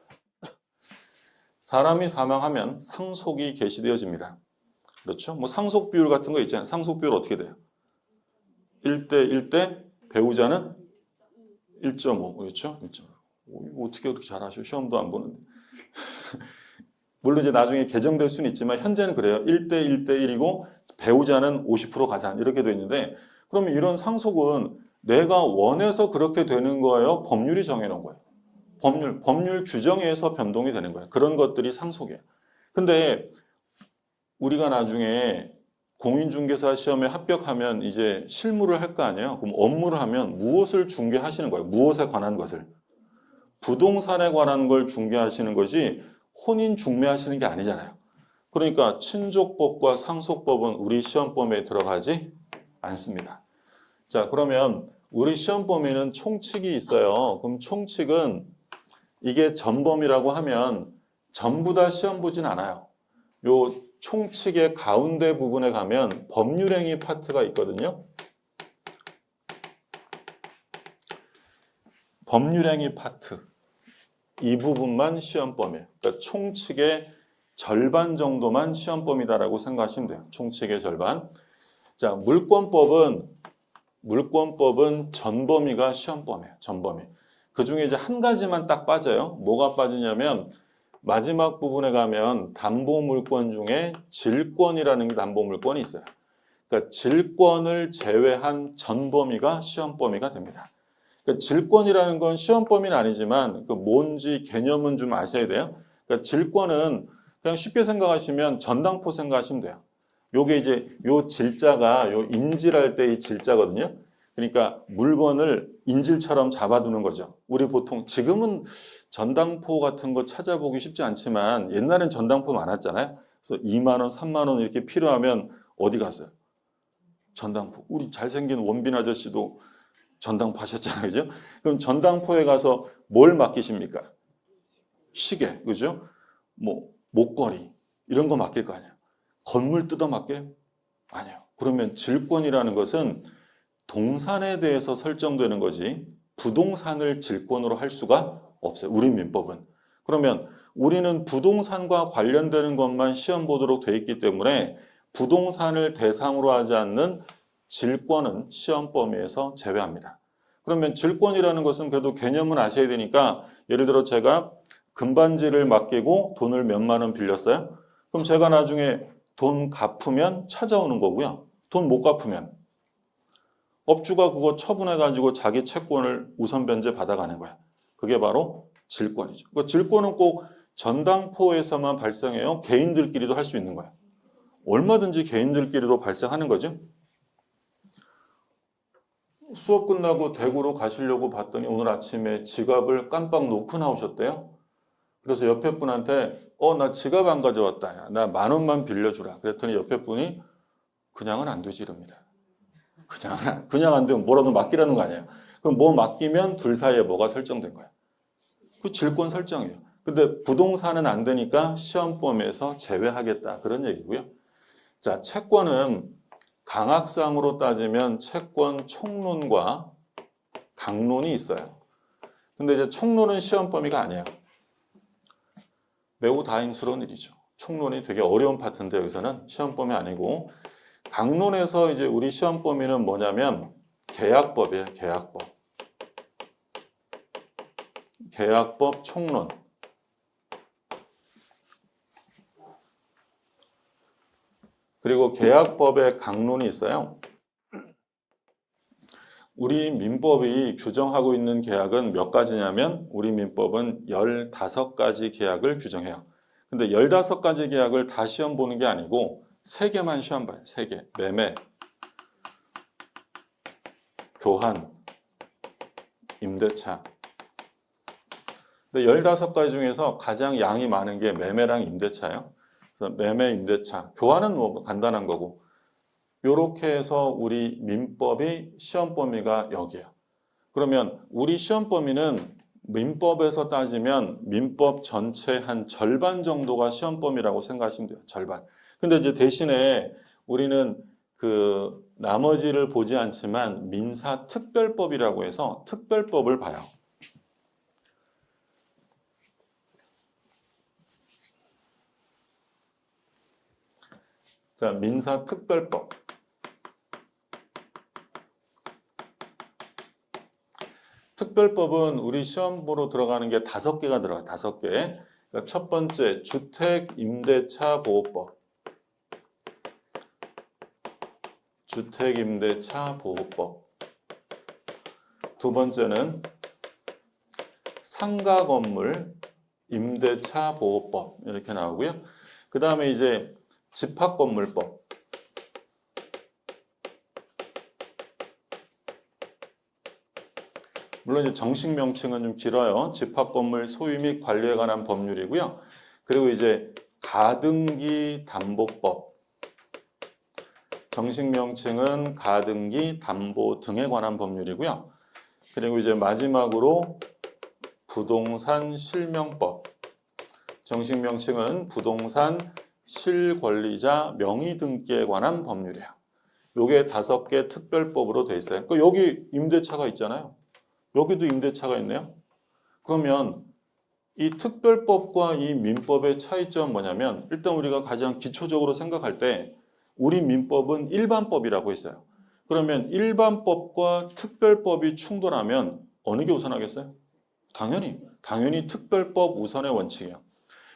사람이 사망하면 상속이 개시되어집니다. 그렇죠? 뭐 상속 비율 같은 거 있잖아요. 상속 비율 어떻게 돼요? 1대 1대 배우자는 1.5. 그렇죠? 1.5. 어떻게 그렇게 잘하셔? 시험도 안 보는데. 물론 이제 나중에 개정될 수는 있지만 현재는 그래요. 1대 1대 1이고 배우자는 50% 가산 이렇게 돼 있는데 그러면 이런 상속은 내가 원해서 그렇게 되는 거예요? 법률이 정해놓은 거예요? 법률 규정에 의해서 변동이 되는 거예요. 그런 것들이 상속이에요. 근데 우리가 나중에 공인중개사 시험에 합격하면 이제 실무를 할 거 아니에요? 그럼 업무를 하면 무엇을 중개하시는 거예요? 무엇에 관한 것을? 부동산에 관한 걸 중개하시는 것이 혼인 중매하시는 게 아니잖아요. 그러니까 친족법과 상속법은 우리 시험 범위에 들어가지 않습니다. 자, 그러면 우리 시험 범위는 총칙이 있어요. 그럼 총칙은 이게 전범이라고 하면 전부 다 시험 보진 않아요. 요 총칙의 가운데 부분에 가면 법률행위 파트가 있거든요. 법률행위 파트. 이 부분만 시험 범위예요. 그러니까 총칙의 절반 정도만 시험 범위다라고 생각하시면 돼요. 총칙의 절반. 자, 물권법은 전범위가 시험 범위예요. 전범위. 그 중에 이제 한 가지만 딱 빠져요. 뭐가 빠지냐면 마지막 부분에 가면 담보물권 중에 질권이라는 게 담보물권이 있어요. 그러니까 질권을 제외한 전범위가 시험 범위가 됩니다. 그러니까 질권이라는 건 시험 범위는 아니지만 그 뭔지 개념은 좀 아셔야 돼요. 그러니까 질권은 그냥 쉽게 생각하시면 전당포 생각하시면 돼요. 요게 이제 요 질자가 요 인질할 때 이 질자거든요. 그러니까 물건을 인질처럼 잡아두는 거죠. 우리 보통 지금은 전당포 같은 거 찾아보기 쉽지 않지만 옛날엔 전당포 많았잖아요. 그래서 2만 원, 3만 원 이렇게 필요하면 어디 갔어요? 전당포. 우리 잘생긴 원빈 아저씨도 전당포 하셨잖아요. 그죠? 그럼 전당포에 가서 뭘 맡기십니까? 시계, 그죠? 뭐 목걸이 이런 거 맡길 거 아니에요. 건물 뜯어 맡겨요? 아니요. 그러면 질권이라는 것은 동산에 대해서 설정되는 거지 부동산을 질권으로 할 수가 없어요. 우리 민법은. 그러면 우리는 부동산과 관련되는 것만 시험 보도록 돼 있기 때문에 부동산을 대상으로 하지 않는 질권은 시험 범위에서 제외합니다. 그러면 질권이라는 것은 그래도 개념은 아셔야 되니까 예를 들어 제가 금반지를 맡기고 돈을 몇만 원 빌렸어요. 그럼 제가 나중에 돈 갚으면 찾아오는 거고요. 돈 못 갚으면 업주가 그거 처분해가지고 자기 채권을 우선 변제 받아가는 거야. 그게 바로 질권이죠. 그 질권은 꼭 전당포에서만 발생해요. 개인들끼리도 할 수 있는 거야. 얼마든지 개인들끼리도 발생하는 거죠. 수업 끝나고 대구로 가시려고 봤더니 오늘 아침에 지갑을 깜빡 놓고 나오셨대요. 그래서 옆에 분한테 나 지갑 안 가져왔다. 나 10,000원만 빌려주라. 그랬더니 옆에 분이 그냥은 안 되지 이럽니다. 그냥 안 되면 뭐라도 맡기라는 거 아니에요. 그럼 뭐 맡기면 둘 사이에 뭐가 설정된 거야. 그 질권 설정이에요. 근데 부동산은 안 되니까 시험 범위에서 제외하겠다. 그런 얘기고요. 자, 채권은 강학상으로 따지면 채권 총론과 강론이 있어요. 근데 이제 총론은 시험 범위가 아니에요. 매우 다행스러운 일이죠. 총론이 되게 어려운 파트인데 여기서는 시험 범위 아니고 강론에서 이제 우리 시험 범위는 뭐냐면 계약법이에요. 계약법 총론. 그리고 계약법에 강론이 있어요. 우리 민법이 규정하고 있는 계약은 몇 가지냐면 우리 민법은 15가지 계약을 규정해요. 근데 15가지 계약을 다 시험 보는 게 아니고 3개만 시험 봐요. 3개. 매매, 교환, 임대차. 근데 15가지 중에서 가장 양이 많은 게 매매랑 임대차예요. 그래서 매매, 임대차. 교환은 뭐 간단한 거고. 요렇게 해서 우리 민법이 시험 범위가 여기예요. 그러면 우리 시험 범위는 민법에서 따지면 민법 전체 한 절반 정도가 시험 범위라고 생각하시면 돼요. 절반. 근데 이제 대신에 우리는 그 나머지를 보지 않지만 민사특별법이라고 해서 특별법을 봐요. 자, 민사특별법. 특별법은 우리 시험 보러 들어가는 게 5개가 들어가요. 5개. 그러니까 첫 번째, 주택임대차보호법. 주택임대차보호법. 두 번째는 상가건물 임대차보호법 이렇게 나오고요. 그 다음에 이제 집합건물법. 물론 이제 정식 명칭은 좀 길어요. 집합건물 소유 및 관리에 관한 법률이고요. 그리고 이제 가등기 담보법. 정식 명칭은 가등기 담보 등에 관한 법률이고요. 그리고 이제 마지막으로 부동산 실명법. 정식 명칭은 부동산 실권리자 명의등기에 관한 법률이에요. 요게 5개 특별법으로 돼 있어요. 그러니까 여기 임대차가 있잖아요. 여기도 임대차가 있네요. 그러면 이 특별법과 이 민법의 차이점은 뭐냐면 일단 우리가 가장 기초적으로 생각할 때 우리 민법은 일반법이라고 했어요. 그러면 일반법과 특별법이 충돌하면 어느 게 우선하겠어요? 당연히 특별법 우선의 원칙이에요.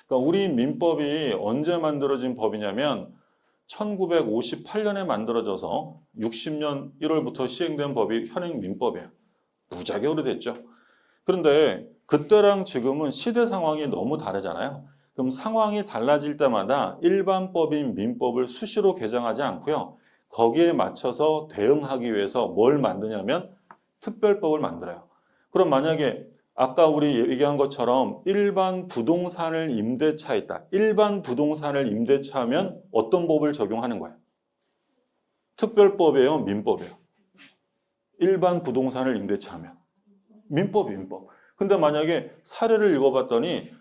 그러니까 우리 민법이 언제 만들어진 법이냐면 1958년에 만들어져서 60년 1월부터 시행된 법이 현행 민법이에요. 무지하게 오래됐죠. 그런데 그때랑 지금은 시대 상황이 너무 다르잖아요. 그럼 상황이 달라질 때마다 일반법인 민법을 수시로 개정하지 않고요. 거기에 맞춰서 대응하기 위해서 뭘 만드냐면 특별법을 만들어요. 그럼 만약에 아까 우리 얘기한 것처럼 일반 부동산을 임대차했다. 일반 부동산을 임대차하면 어떤 법을 적용하는 거예요? 특별법이에요, 민법이에요? 일반 부동산을 임대차하면 민법. 근데 만약에 사례를 읽어봤더니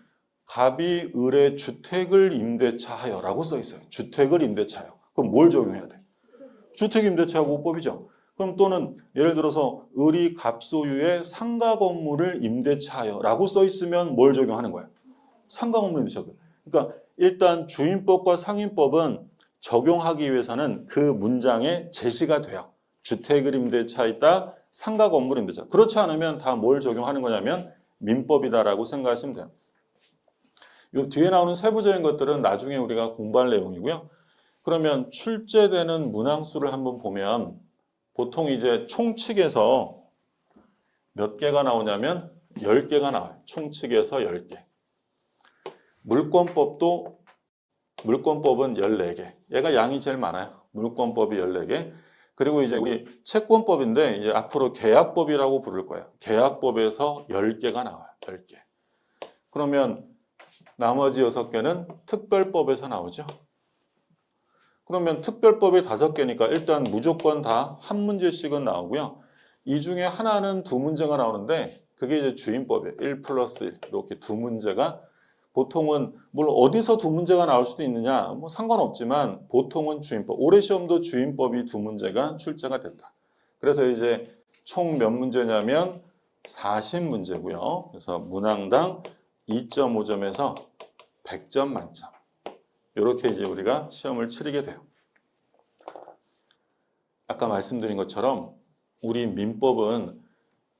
갑이 을의 주택을 임대차하여라고 써 있어요. 주택을 임대차하여. 그럼 뭘 적용해야 돼? 주택 임대차보호법이죠. 그럼 또는 예를 들어서 을이 갑소유의 상가 건물을 임대차하여라고 써 있으면 뭘 적용하는 거예요? 상가 건물 임대차. 그러니까 일단 주임법과 상임법은 적용하기 위해서는 그 문장에 제시가 돼요. 주택을 임대차했다, 상가 건물 임대차. 그렇지 않으면 다 뭘 적용하는 거냐면 민법이다라고 생각하시면 돼요. 요 뒤에 나오는 세부적인 것들은 나중에 우리가 공부할 내용이고요. 그러면 출제되는 문항수를 한번 보면 보통 이제 총칙에서 몇 개가 나오냐면 10개가 나와요. 총칙에서 10개. 물권법은 14개. 얘가 양이 제일 많아요. 물권법이 14개. 그리고 이제 우리 채권법인데 이제 앞으로 계약법이라고 부를 거예요. 계약법에서 10개가 나와요. 10개. 그러면 나머지 6개는 특별법에서 나오죠. 그러면 특별법이 5개니까 일단 무조건 다 한 문제씩은 나오고요. 이 중에 하나는 2문제가 나오는데 그게 이제 주임법이에요. 1 플러스 1 이렇게 2문제가 보통은 물론 어디서 2문제가 나올 수도 있느냐 뭐 상관없지만 보통은 주임법. 올해 시험도 주임법이 2문제가 출제가 됐다. 그래서 이제 총 몇 문제냐면 40문제고요. 그래서 문항당 2.5점에서 100점 만점. 이렇게 이제 우리가 시험을 치르게 돼요. 아까 말씀드린 것처럼 우리 민법은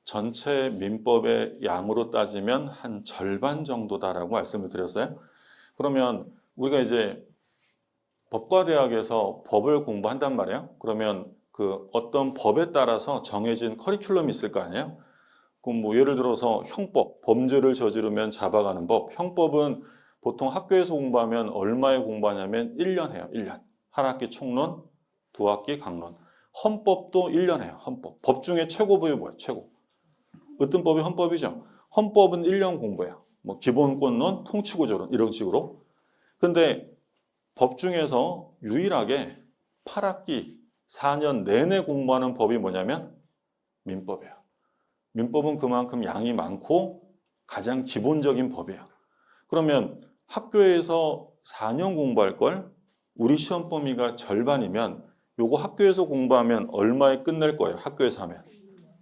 전체 민법의 양으로 따지면 한 절반 정도다라고 말씀을 드렸어요. 그러면 우리가 이제 법과대학에서 법을 공부한단 말이에요. 그러면 그 어떤 법에 따라서 정해진 커리큘럼이 있을 거 아니에요. 그럼 뭐 예를 들어서 형법, 범죄를 저지르면 잡아가는 법. 형법은 보통 학교에서 공부하면 얼마에 공부하냐면 1년 해요. 1년. 한 학기 총론, 2학기 강론. 헌법도 1년 해요. 헌법. 법 중에 최고법이 뭐예요? 최고. 어떤 법이 헌법이죠. 헌법은 1년 공부해요. 뭐 기본권론, 통치구조론 이런 식으로. 근데 법 중에서 유일하게 8학기 4년 내내 공부하는 법이 뭐냐면 민법이에요. 민법은 그만큼 양이 많고 가장 기본적인 법이에요. 그러면 학교에서 4년 공부할 걸 우리 시험 범위가 절반이면 요거 학교에서 공부하면 얼마에 끝낼 거예요? 학교에서 하면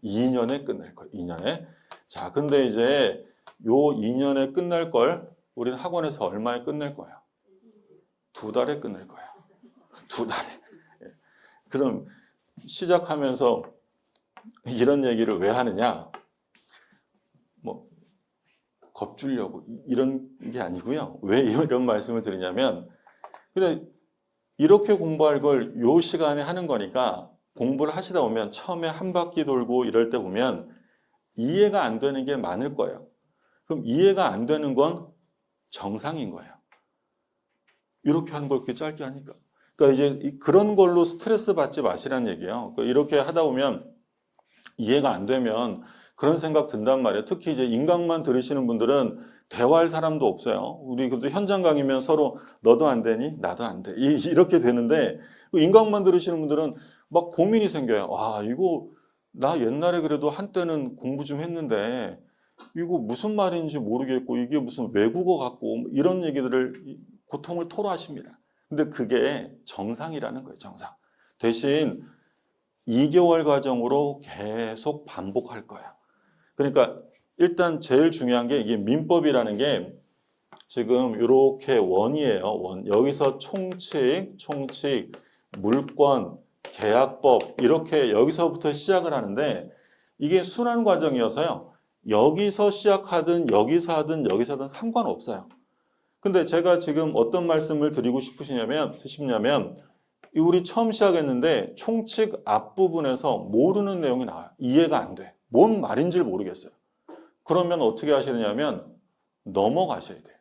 2년에 끝낼 거예요. 2년에. 자, 근데 이제 요 2년에 끝날 걸 우리는 학원에서 얼마에 끝낼 거예요? 2달에 끝낼 거예요. 2달에. 그럼 시작하면서 이런 얘기를 왜 하느냐? 뭐 겁주려고 이런 게 아니고요. 왜 이런 말씀을 드리냐면 근데 이렇게 공부할 걸 요 시간에 하는 거니까 공부를 하시다 보면 처음에 한 바퀴 돌고 이럴 때 보면 이해가 안 되는 게 많을 거예요. 그럼 이해가 안 되는 건 정상인 거예요. 이렇게 하는 걸 이렇게 짧게 하니까. 그러니까 이제 그런 걸로 스트레스 받지 마시라는 얘기예요. 그러니까 이렇게 하다 보면 이해가 안 되면 그런 생각 든단 말이에요. 특히 이제 인강만 들으시는 분들은 대화할 사람도 없어요. 우리 그래도 현장 강의면 서로 너도 안 되니? 나도 안 돼. 이렇게 되는데 인강만 들으시는 분들은 막 고민이 생겨요. 와, 이거 나 옛날에 그래도 한때는 공부 좀 했는데 이거 무슨 말인지 모르겠고 이게 무슨 외국어 같고 이런 얘기들을 고통을 토로하십니다. 근데 그게 정상이라는 거예요. 정상. 대신 2개월 과정으로 계속 반복할 거야. 그러니까 일단 제일 중요한 게 이게 민법이라는 게 지금 이렇게 원이에요. 원. 여기서 총칙, 물권, 계약법 이렇게 여기서부터 시작을 하는데 이게 순환 과정이어서요. 여기서 시작하든 여기서 하든 여기서 하든 상관없어요. 근데 제가 지금 어떤 말씀을 드리고 싶으시냐면 우리 처음 시작했는데 총칙 앞부분에서 모르는 내용이 나와요. 이해가 안 돼. 뭔 말인지 모르겠어요. 그러면 어떻게 하시느냐면 넘어가셔야 돼요.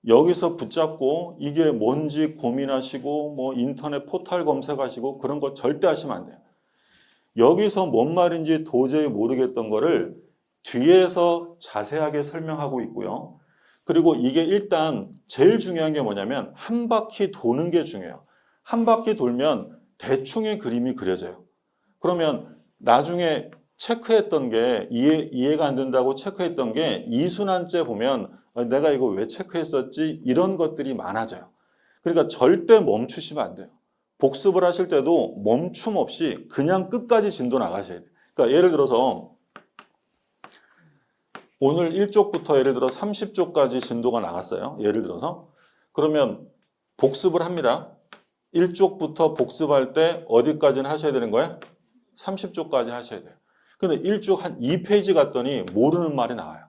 여기서 붙잡고 이게 뭔지 고민하시고 뭐 인터넷 포털 검색하시고 그런 거 절대 하시면 안 돼요. 여기서 뭔 말인지 도저히 모르겠던 거를 뒤에서 자세하게 설명하고 있고요. 그리고 이게 일단 제일 중요한 게 뭐냐면 한 바퀴 도는 게 중요해요. 한 바퀴 돌면 대충의 그림이 그려져요. 그러면 나중에 체크했던 게 이해가 안 된다고 체크했던 게 이순환째 보면 내가 이거 왜 체크했었지? 이런 것들이 많아져요. 그러니까 절대 멈추시면 안 돼요. 복습을 하실 때도 멈춤 없이 그냥 끝까지 진도 나가셔야 돼요. 그러니까 예를 들어서 오늘 1쪽부터 예를 들어 30쪽까지 진도가 나갔어요. 예를 들어서 그러면 복습을 합니다. 1쪽부터 복습할 때 어디까지는 하셔야 되는 거예요? 30쪽까지 하셔야 돼요. 근데 1쪽 한 2페이지 갔더니 모르는 말이 나와요.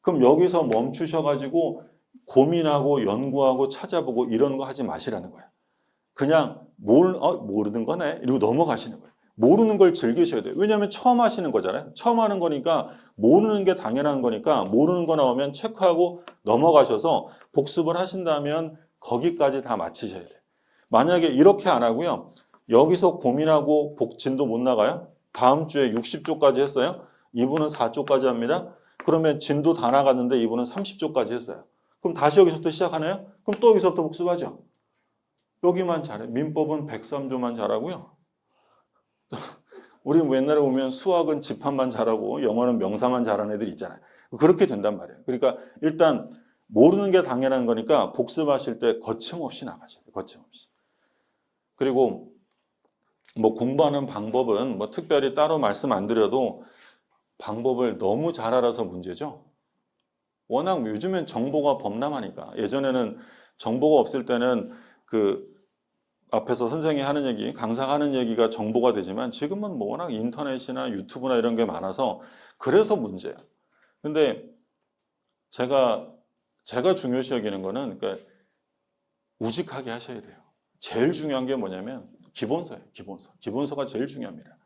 그럼 여기서 멈추셔가지고 고민하고 연구하고 찾아보고 이런 거 하지 마시라는 거예요. 그냥 모르는 거네 이러고 넘어가시는 거예요. 모르는 걸 즐기셔야 돼요. 왜냐하면 처음 하시는 거잖아요. 처음 하는 거니까 모르는 게 당연한 거니까 모르는 거 나오면 체크하고 넘어가셔서 복습을 하신다면 거기까지 다 마치셔야 돼요. 만약에 이렇게 안 하고요. 여기서 고민하고 복진도 못 나가요. 다음 주에 60쪽까지 했어요. 이분은 4쪽까지 합니다. 그러면 진도 다 나갔는데 이분은 30쪽까지 했어요. 그럼 다시 여기서부터 시작하나요? 그럼 또 여기서부터 복습하죠. 여기만 잘해. 민법은 103조만 잘하고요. 우리 옛날에 보면 수학은 집합만 잘하고 영어는 명사만 잘하는 애들 있잖아요. 그렇게 된단 말이에요. 그러니까 일단 모르는 게 당연한 거니까 복습하실 때 거침없이 나가셔야 돼요. 거침없이. 그리고 뭐 공부하는 방법은 뭐 특별히 따로 말씀 안 드려도 방법을 너무 잘 알아서 문제죠. 워낙 요즘엔 정보가 범람하니까. 예전에는 정보가 없을 때는 그 앞에서 선생님이 하는 얘기, 강사가 하는 얘기가 정보가 되지만 지금은 뭐 워낙 인터넷이나 유튜브나 이런 게 많아서 그래서 문제예요. 근데 제가 중요시 여기는 거는 그러니까 우직하게 하셔야 돼요. 제일 중요한 게 뭐냐면 기본서예요. 기본서가 제일 중요합니다.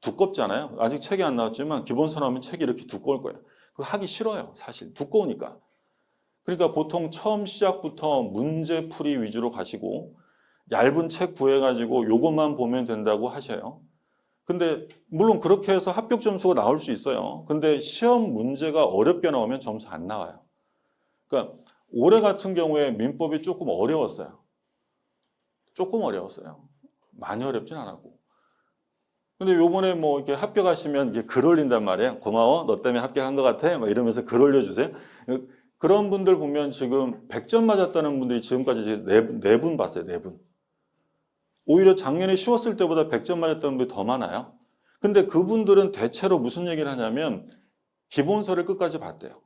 두껍잖아요. 아직 책이 안 나왔지만 기본서 나오면 책이 이렇게 두꺼울 거예요. 그거 하기 싫어요. 사실 두꺼우니까. 그러니까 보통 처음 시작부터 문제풀이 위주로 가시고 얇은 책 구해가지고 요것만 보면 된다고 하셔요. 근데 물론 그렇게 해서 합격 점수가 나올 수 있어요. 근데 시험 문제가 어렵게 나오면 점수 안 나와요. 그러니까 올해 같은 경우에 민법이 조금 어려웠어요. 조금 어려웠어요. 많이 어렵진 않았고. 근데 요번에 뭐 이렇게 합격하시면 이게 글 올린단 말이에요. 고마워. 너 때문에 합격한 것 같아. 막 이러면서 글 올려주세요. 그런 분들 보면 지금 100점 맞았다는 분들이 지금까지 네 분 봤어요. 네 분. 오히려 작년에 쉬웠을 때보다 100점 맞았다는 분들이 더 많아요. 근데 그분들은 대체로 무슨 얘기를 하냐면 기본서를 끝까지 봤대요.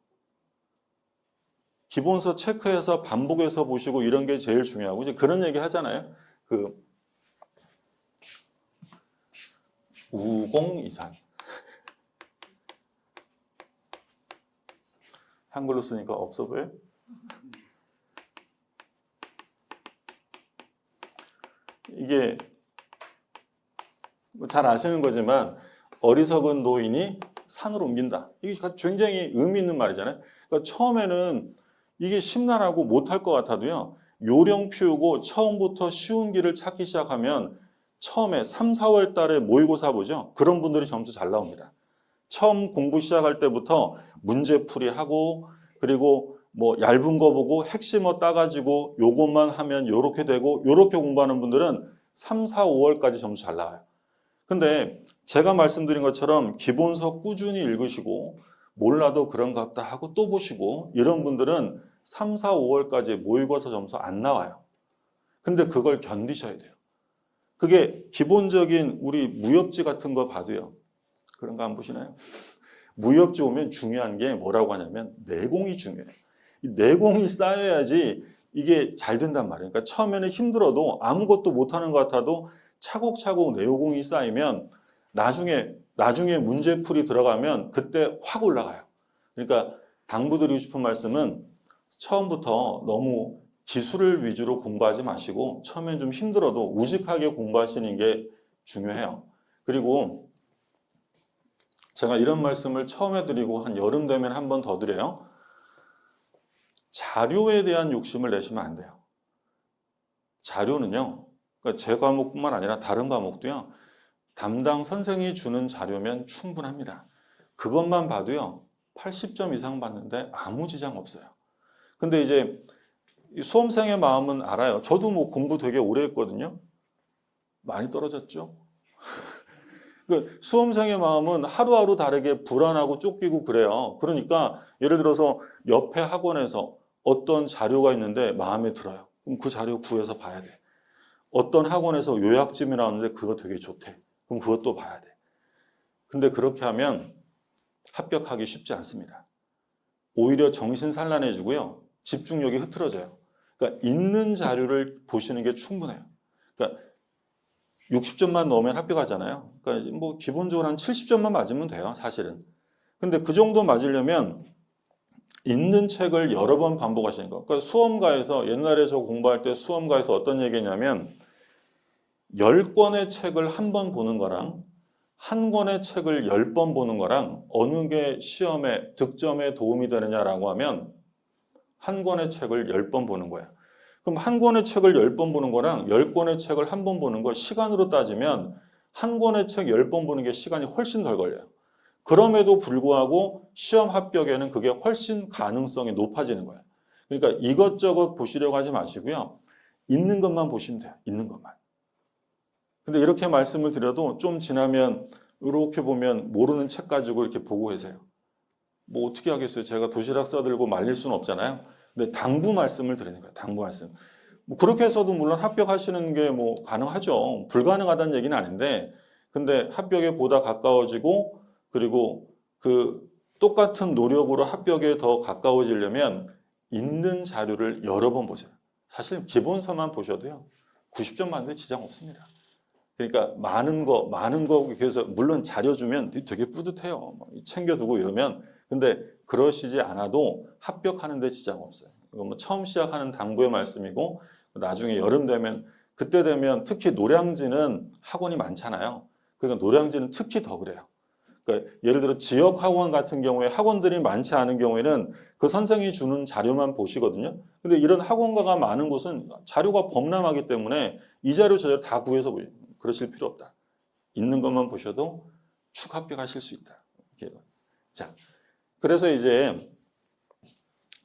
기본서 체크해서 반복해서 보시고 이런 게 제일 중요하고 이제 그런 얘기 하잖아요. 그 우공이산. 한글로 쓰니까 없어 보여요? 이게 잘 아시는 거지만 어리석은 노인이 산을 옮긴다. 이게 굉장히 의미 있는 말이잖아요. 그러니까 처음에는 이게 심란하고 못할 것 같아도요. 요령 피우고 처음부터 쉬운 길을 찾기 시작하면 처음에 3, 4월 달에 모의고사 보죠. 그런 분들이 점수 잘 나옵니다. 처음 공부 시작할 때부터 문제풀이 하고 그리고 뭐 얇은 거 보고 핵심 따가지고 요것만 하면 요렇게 되고 요렇게 공부하는 분들은 3, 4, 5월까지 점수 잘 나와요. 근데 제가 말씀드린 것처럼 기본서 꾸준히 읽으시고 몰라도 그런가 보다 하고 또 보시고 이런 분들은 3, 4, 5월까지 모의고사 점수 안 나와요. 근데 그걸 견디셔야 돼요. 그게 기본적인 우리 무협지 같은 거 봐도요. 그런 거 안 보시나요? 무협지 오면 중요한 게 뭐라고 하냐면 내공이 중요해요. 이 내공이 쌓여야지 이게 잘 된단 말이에요. 그러니까 처음에는 힘들어도 아무것도 못하는 것 같아도 차곡차곡 내공이 쌓이면 나중에 문제풀이 들어가면 그때 확 올라가요. 그러니까 당부드리고 싶은 말씀은 처음부터 너무 기술을 위주로 공부하지 마시고 처음엔 좀 힘들어도 우직하게 공부하시는 게 중요해요. 그리고 제가 이런 말씀을 처음에 드리고 한 여름 되면 한 번 더 드려요. 자료에 대한 욕심을 내시면 안 돼요. 자료는요. 그러니까 제 과목뿐만 아니라 다른 과목도요. 담당 선생이 주는 자료면 충분합니다. 그것만 봐도요. 80점 이상 받는데 아무 지장 없어요. 근데 이제 수험생의 마음은 알아요. 저도 뭐 공부 되게 오래 했거든요. 많이 떨어졌죠. 그 수험생의 마음은 하루하루 다르게 불안하고 쫓기고 그래요. 그러니까 예를 들어서 옆에 학원에서 어떤 자료가 있는데 마음에 들어요. 그럼 그 자료 구해서 봐야 돼. 어떤 학원에서 요약집이 나오는데 그거 되게 좋대. 그럼 그것도 봐야 돼. 근데 그렇게 하면 합격하기 쉽지 않습니다. 오히려 정신 산란해지고요. 집중력이 흐트러져요. 그러니까 있는 자료를 보시는 게 충분해요. 그러니까 60점만 넣으면 합격하잖아요. 그러니까 뭐 기본적으로 한 70점만 맞으면 돼요, 사실은. 근데 그 정도 맞으려면 있는 책을 여러 번 반복하시는 거. 그러니까 수험가에서 옛날에 저 공부할 때 수험가에서 어떤 얘기냐면 10권의 책을 한 번 보는 거랑 한 권의 책을 10번 보는 거랑 어느 게 시험에 득점에 도움이 되느냐라고 하면 한 권의 책을 10번 보는 거야. 그럼 한 권의 책을 10번 보는 거랑 10권의 책을 한 번 보는 거 시간으로 따지면 한 권의 책 10번 보는 게 시간이 훨씬 덜 걸려요. 그럼에도 불구하고 시험 합격에는 그게 훨씬 가능성이 높아지는 거예요. 그러니까 이것저것 보시려고 하지 마시고요. 있는 것만 보시면 돼요. 있는 것만. 근데 이렇게 말씀을 드려도 좀 지나면 이렇게 보면 모르는 책 가지고 이렇게 보고 계세요. 뭐 어떻게 하겠어요? 제가 도시락 싸들고 말릴 수는 없잖아요. 근데 당부 말씀을 드리는 거예요. 당부 말씀. 뭐 그렇게 해서도 물론 합격하시는 게 뭐 가능하죠. 불가능하다는 얘기는 아닌데, 근데 합격에 보다 가까워지고 그리고 그 똑같은 노력으로 합격에 더 가까워지려면 있는 자료를 여러 번 보세요. 사실 기본서만 보셔도요. 90점 맞는데 지장 없습니다. 그러니까 많은 거 그래서 물론 자료 주면 되게 뿌듯해요. 챙겨두고 이러면. 근데 그러시지 않아도 합격하는 데 지장 없어요. 이거 뭐 처음 시작하는 당부의 말씀이고 나중에 여름 되면 그때 되면 특히 노량진은 학원이 많잖아요. 그러니까 노량진은 특히 더 그래요. 그러니까 예를 들어 지역 학원 같은 경우에 학원들이 많지 않은 경우에는 그 선생이 주는 자료만 보시거든요. 근데 이런 학원가가 많은 곳은 자료가 범람하기 때문에 이 자료 저 자료 다 구해서 보여요. 그러실 필요 없다. 있는 것만 보셔도 축 합격하실 수 있다. 자, 그래서 이제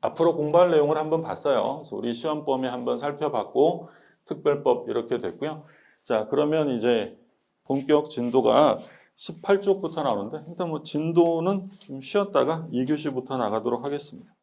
앞으로 공부할 내용을 한번 봤어요. 그래서 우리 시험범위 한번 살펴봤고 특별법 이렇게 됐고요. 자, 그러면 이제 본격 진도가 18쪽부터 나오는데 일단 뭐 진도는 좀 쉬었다가 2교시부터 나가도록 하겠습니다.